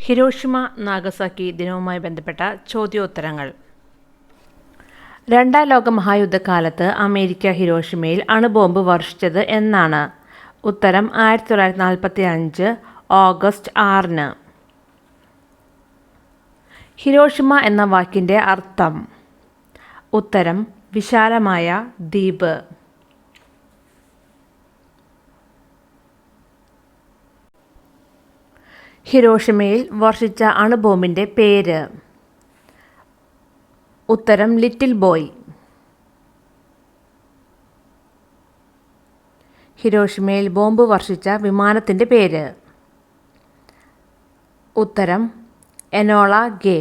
Hiroshima Nagasaki ദിനവുമായി ബന്ധപ്പെട്ട ചോദ്യോത്തരങ്ങൾ. രണ്ടാം ലോക മഹായുദ്ധകാലത്ത് അമേരിക്ക ഹിരോഷിമയിൽ അണുബോംബ് വർഷിച്ചത് എന്നാണ്? ഉത്തരം 1945 ഓഗസ്റ്റ് 6. ഹിരോഷിമ എന്ന വാക്കിൻ്റെ അർത്ഥം? ഉത്തരം വിശാലമായ ദ്വീപ്. ഹിരോഷിമയിൽ വർഷിച്ച അണുബോംബിൻ്റെ പേര്? ഉത്തരം ലിറ്റിൽ ബോയ്. ഹിരോഷിമയിൽ ബോംബ് വർഷിച്ച വിമാനത്തിൻ്റെ പേര്? ഉത്തരം എനോള ഗേ.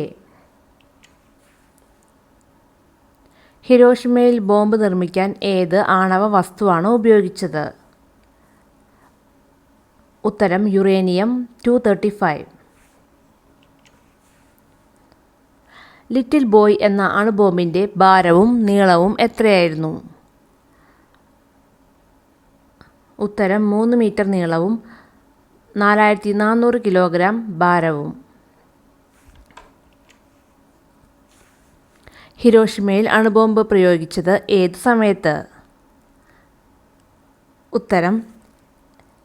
ഹിരോഷിമയിൽ ബോംബ് നിർമ്മിക്കാൻ ഏത് ആണവ വസ്തുവാണ് ഉപയോഗിച്ചത്? ഉത്തരം യുറേനിയം 235. ലിറ്റിൽ ബോയ് എന്ന അണുബോംബിൻ്റെ ഭാരവും നീളവും എത്രയായിരുന്നു? ഉത്തരം 3 മീറ്റർ നീളവും 4400 കിലോഗ്രാം ഭാരവും. ഹിരോഷിമയിൽ അണുബോംബ് പ്രയോഗിച്ചത് ഏത് സമയത്ത്? ഉത്തരം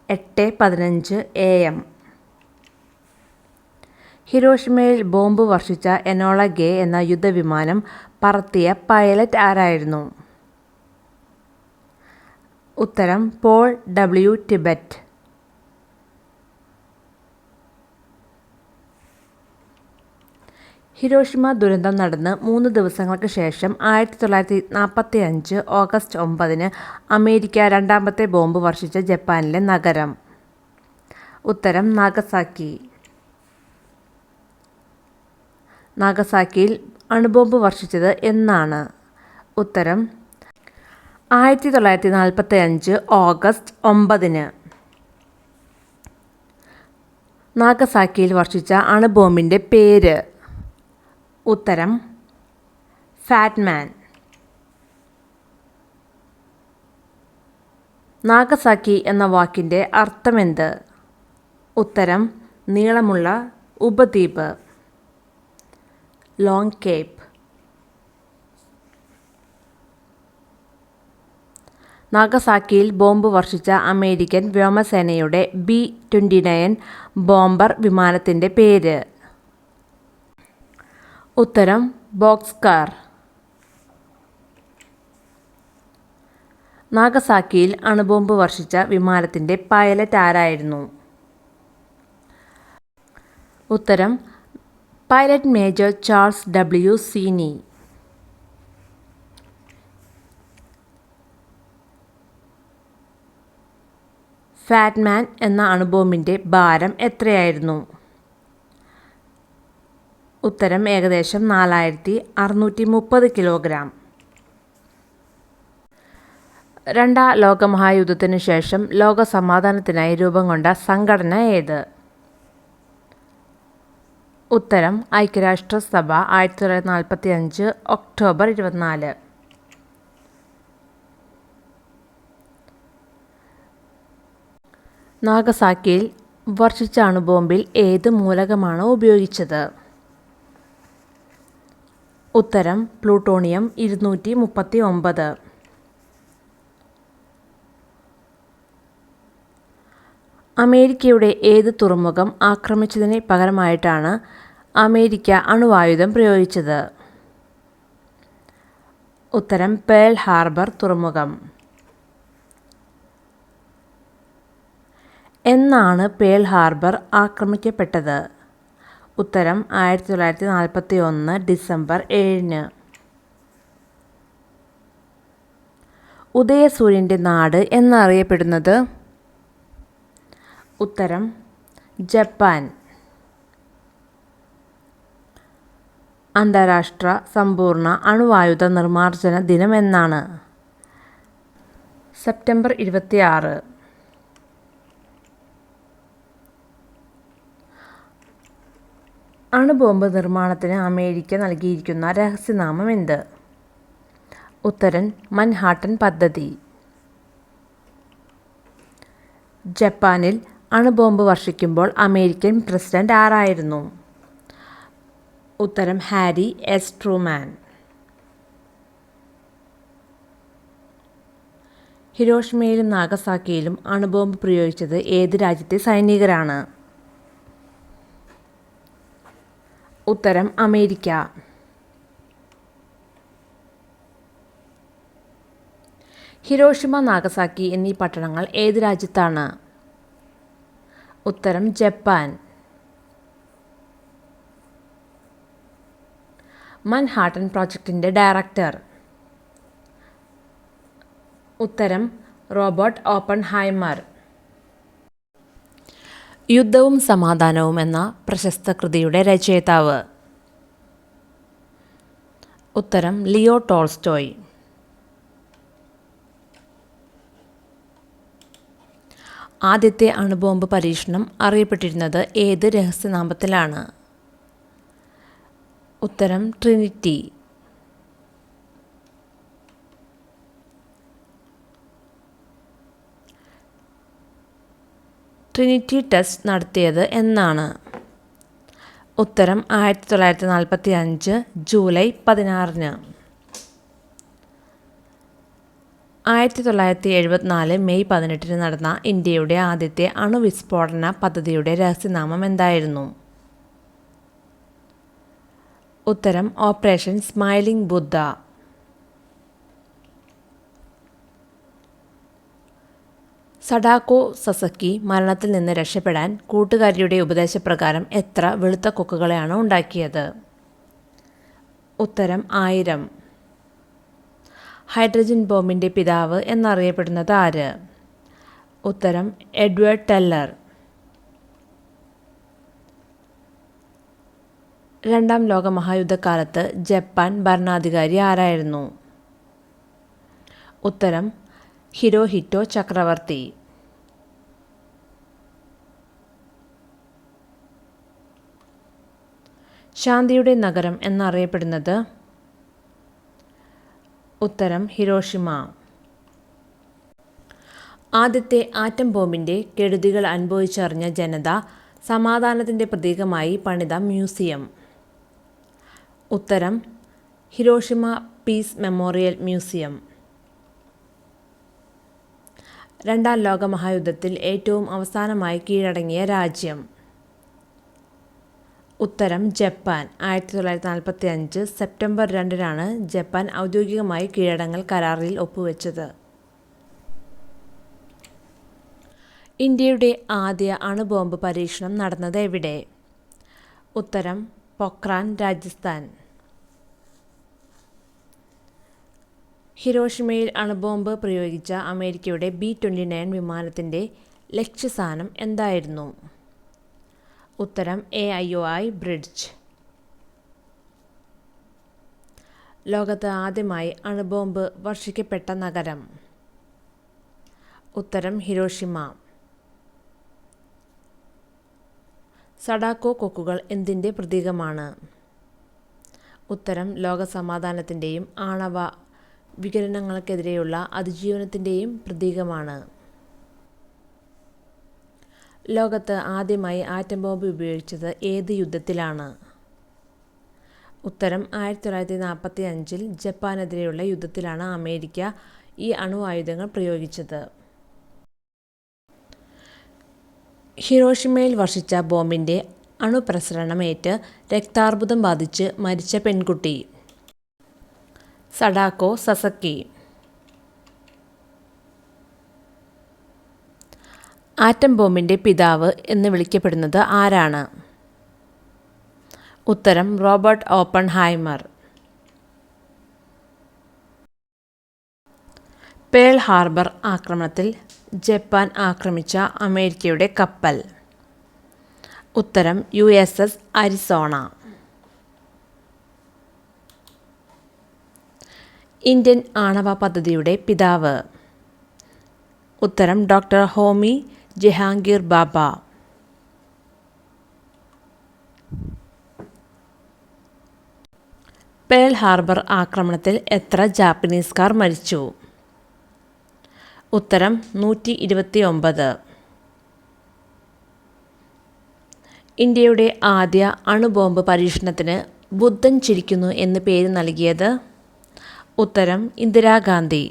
8:15 AM. ഹിരോഷിമയിൽ ബോംബ് വർഷിച്ച എനോള ഗേ എന്ന യുദ്ധവിമാനം പറത്തിയ പൈലറ്റ് ആരായിരുന്നു? ഉത്തരം പോൾ W. ടിബറ്റ്. ഹിരോഷിമ ദുരന്തം നടന്ന് 3 ദിവസങ്ങൾക്ക് ശേഷം 1945 ഓഗസ്റ്റ് 9 അമേരിക്ക രണ്ടാമത്തെ ബോംബ് വർഷിച്ച ജപ്പാനിലെ നഗരം? ഉത്തരം നാഗസാക്കി. നാഗസാക്കിയിൽ അണുബോംബ് വർഷിച്ചത് എന്നാണ്? ഉത്തരം 1945 ഓഗസ്റ്റ് 9. നാഗസാക്കിയിൽ വർഷിച്ച അണുബോംബിൻ്റെ പേര്? ഉത്തരം ഫാറ്റ്മാൻ. നാഗസാക്കി എന്ന വാക്കിൻ്റെ അർത്ഥമെന്ത്? ഉത്തരം നീളമുള്ള ഉപദ്വീപ്, ലോങ് കേപ്പ്. നാഗസാക്കിയിൽ ബോംബ് വർഷിച്ച അമേരിക്കൻ വ്യോമസേനയുടെ B-29 ബോംബർ വിമാനത്തിൻ്റെ പേര്? ഉത്തരം ബോക്സ്കാർ. നാഗസാക്കിയിൽ അണുബോംബ് വർഷിച്ച വിമാനത്തിൻ്റെ പൈലറ്റ് ആരായിരുന്നു? ഉത്തരം pilot major Charles W. Sweeney. Fat Man എന്ന അണുബോംബിൻ്റെ ഭാരം എത്രയായിരുന്നു? ഉത്തരം ഏകദേശം 4630 കിലോഗ്രാം. രണ്ടാം ലോകമഹായുദ്ധത്തിനു ശേഷം ലോക സമാധാനത്തിനായി രൂപം കൊണ്ട സംഘടന ഏത്? ഉത്തരം ഐക്യരാഷ്ട്രസഭ 1945 ഒക്ടോബർ 24. നാഗസാക്കിയിൽ വർഷിച്ച അണുബോംബിൽ ഏത് മൂലകമാണ് ഉപയോഗിച്ചത്? ഉത്തരം പ്ലൂട്ടോണിയം 239. അമേരിക്കയുടെ ഏത് തുറമുഖം ആക്രമിച്ചതിന് പകരമായിട്ടാണ് അമേരിക്ക അണുവായുധം പ്രയോഗിച്ചത്? ഉത്തരം പേൾ ഹാർബർ തുറമുഖം. എന്നാണ് പേൾ ഹാർബർ ആക്രമിക്കപ്പെട്ടത്? ഉത്തരം 1941 ഡിസംബർ 7. ഉദയസൂര്യൻ്റെ നാട് എന്നറിയപ്പെടുന്നത്? ഉത്തരം ജപ്പാൻ. അന്താരാഷ്ട്ര സമ്പൂർണ്ണ അണുവായുധ നിർമ്മാർജ്ജന ദിനം എന്നാണ്? സെപ്റ്റംബർ 26. അണുബോംബ് നിർമ്മാണത്തിന് അമേരിക്ക നൽകിയിരിക്കുന്ന രഹസ്യനാമം എന്ത്? ഉത്തരം മൻഹാട്ടൻ പദ്ധതി. ജപ്പാനിൽ അണുബോംബ് വർഷിക്കുമ്പോൾ അമേരിക്കൻ പ്രസിഡന്റ് ആരായിരുന്നു? ഉത്തരം ഹാരി എസ് ട്രൂമാൻ. ഹിരോഷിമയിലും നാഗസാക്കിയിലും അണുബോംബ് പ്രയോഗിച്ചത് ഏത് രാജ്യത്തെ സൈനികരാണ്? ഉത്തരം അമേരിക്ക. ഹിരോഷിമ, നാഗസാക്കി എന്നീ പട്ടണങ്ങൾ ഏത് രാജ്യത്താണ്? ഉത്തരം ജപ്പാൻ. മൻഹാട്ടൻ പ്രോജക്റ്റിൻ്റെ ഡയറക്ടർ? ഉത്തരം റോബർട്ട് ഓപ്പൺഹൈമർ. യുദ്ധവും സമാധാനവും എന്ന പ്രശസ്ത കൃതിയുടെ രചയിതാവ്? ഉത്തരം ലിയോ ടോൾസ്റ്റോയ്. ആദ്യത്തെ അണുബോംബ് പരീക്ഷണം അറിയപ്പെട്ടിരുന്നത് ഏത് രഹസ്യനാമത്തിലാണ്? ഉത്തരം ട്രിനിറ്റി. ട്രിനിറ്റി ടെസ്റ്റ് നടത്തിയത് എന്നാണ്? ഉത്തരം 1945 ജൂലൈ 16. 1974 മെയ് 18 നടന്ന ഇന്ത്യയുടെ ആദ്യത്തെ അണുവിസ്ഫോടന പദ്ധതിയുടെ രഹസ്യനാമം എന്തായിരുന്നു? ഉത്തരം ഓപ്പറേഷൻ സ്മൈലിംഗ് ബുദ്ധ. സഡാക്കോ സസക്കി മരണത്തിൽ നിന്ന് രക്ഷപ്പെടാൻ കൂട്ടുകാരിയുടെ ഉപദേശപ്രകാരം എത്ര വെളുത്ത കൊക്കുകളെയാണ് ഉണ്ടാക്കിയത്? ഉത്തരം 1000. ഹൈഡ്രജൻ ബോംബിൻ്റെ പിതാവ് എന്നറിയപ്പെടുന്നത് ആര്? ഉത്തരം എഡ്വേർഡ് ടെല്ലർ. രണ്ടാം ലോക മഹായുദ്ധകാലത്ത് ജപ്പാൻ ഭരണാധികാരി ആരായിരുന്നു? ഉത്തരം ഹിരോഹിറ്റോ ചക്രവർത്തി. ശാന്തിയുടെ നഗരം എന്നറിയപ്പെടുന്നത്? ഉത്തരം ഹിരോഷിമ. ആദ്യത്തെ ആറ്റം ബോംബിൻ്റെ കെടുതികൾ അനുഭവിച്ചറിഞ്ഞ ജനത സമാധാനത്തിൻ്റെ പ്രതീകമായി പണിത മ്യൂസിയം? ഉത്തരം ഹിരോഷിമ പീസ് മെമ്മോറിയൽ മ്യൂസിയം. രണ്ടാം ലോക മഹായുദ്ധത്തിൽ ഏറ്റവും അവസാനമായി കീഴടങ്ങിയ രാജ്യം? ഉത്തരം ജപ്പാൻ. 1945 സെപ്റ്റംബർ 2 ജപ്പാൻ ഔദ്യോഗികമായി കീഴടങ്ങൽ കരാറിൽ ഒപ്പുവെച്ചത്. ഇന്ത്യയുടെ ആദ്യ അണുബോംബ് പരീക്ഷണം നടന്നത് എവിടെ? ഉത്തരം പൊക്രാൻ, രാജസ്ഥാൻ. ഹിരോഷിമയിൽ അണുബോംബ് പ്രയോഗിച്ച അമേരിക്കയുടെ B-29 വിമാനത്തിൻ്റെ ലക്ഷ്യസ്ഥാനം എന്തായിരുന്നു? ഉത്തരം AIOI ബ്രിഡ്ജ്. ലോകത്ത് ആദ്യമായി അണുബോംബ് വർഷിക്കപ്പെട്ട നഗരം? ഉത്തരം ഹിരോഷിമ. സഡാക്കോ കൊക്കുകൾ എന്തിൻ്റെ പ്രതീകമാണ്? ഉത്തരം ലോകസമാധാനത്തിൻ്റെയും ആണവ വികിരണങ്ങൾക്കെതിരെയുള്ള അതിജീവനത്തിൻ്റെയും പ്രതീകമാണ്. ലോകത്ത് ആദ്യമായി ആറ്റം ബോംബ് ഉപയോഗിച്ചത് ഏത് യുദ്ധത്തിലാണ്? ഉത്തരം 1945 ജപ്പാനെതിരെയുള്ള യുദ്ധത്തിലാണ് അമേരിക്ക ഈ അണുവായുധങ്ങൾ പ്രയോഗിച്ചത്. ഹിരോഷിമയിൽ വർഷിച്ച ബോംബിൻ്റെ അണുപ്രസരണമേറ്റ് രക്താർബുദം ബാധിച്ച് മരിച്ച പെൺകുട്ടി? സഡാക്കോ സസക്കി. ആറ്റം ബോംബിൻ്റെ പിതാവ് എന്ന് വിളിക്കപ്പെടുന്നത് ആരാണ്? ഉത്തരം റോബർട്ട് ഓപ്പൺഹൈമർ. പേൾ ഹാർബർ ആക്രമണത്തിൽ ജപ്പാൻ ആക്രമിച്ച അമേരിക്കയുടെ കപ്പൽ? ഉത്തരം USS അരിസോണ. ഇന്ത്യൻ ആണവ പദ്ധതിയുടെ പിതാവ്? ഉത്തരം ഡോക്ടർ ഹോമി ജഹാംഗീർ ബാബ. പേൾ ഹാർബർ ആക്രമണത്തിൽ എത്ര ജാപ്പനീസുകാർ മരിച്ചു? ഉത്തരം 129. ഇന്ത്യയുടെ ആദ്യ അണുബോംബ് പരീക്ഷണത്തിന് ബുദ്ധൻ ചിരിക്കുന്നു എന്ന് പേര് നൽകിയത്? ഉത്തരം ഇന്ദിരാഗാന്ധി.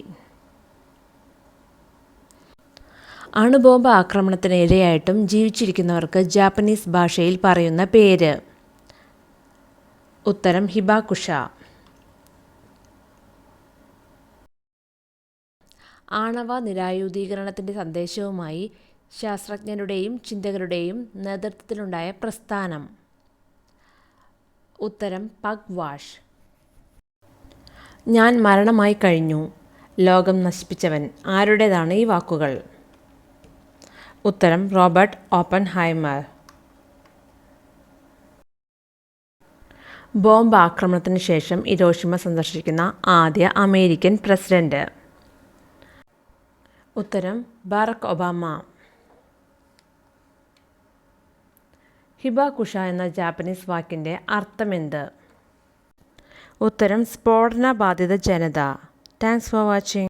അണുബോംബ് ആക്രമണത്തിന് ഇരയായിട്ടും ജീവിച്ചിരിക്കുന്നവർക്ക് ജാപ്പനീസ് ഭാഷയിൽ പറയുന്ന പേര്? ഉത്തരം ഹിബാകുഷ. ആണവ നിരായുധീകരണത്തിൻ്റെ സന്ദേശവുമായി ശാസ്ത്രജ്ഞരുടെയും ചിന്തകരുടെയും നേതൃത്വത്തിലുണ്ടായ പ്രസ്ഥാനം? ഉത്തരം പഗ്വാഷ്. ഞാൻ മരണമായി കഴിഞ്ഞു, ലോകം നശിപ്പിച്ചവൻ. ആരുടേതാണ് ഈ വാക്കുകൾ? ഉത്തരം റോബർട്ട് ഓപ്പൺഹൈമർ. ബോംബ് ആക്രമണത്തിന് ശേഷം ഹിരോഷിമ സന്ദർശിക്കുന്ന ആദ്യ അമേരിക്കൻ പ്രസിഡന്റ്? ഉത്തരം ബറാക് ഒബാമ. ഹിബാകുഷ എന്ന ജാപ്പനീസ് വാക്കിൻ്റെ അർത്ഥമെന്ത്? ഉത്തരം സ്ഫോടന ബാധിത ജനത. Thanks for watching.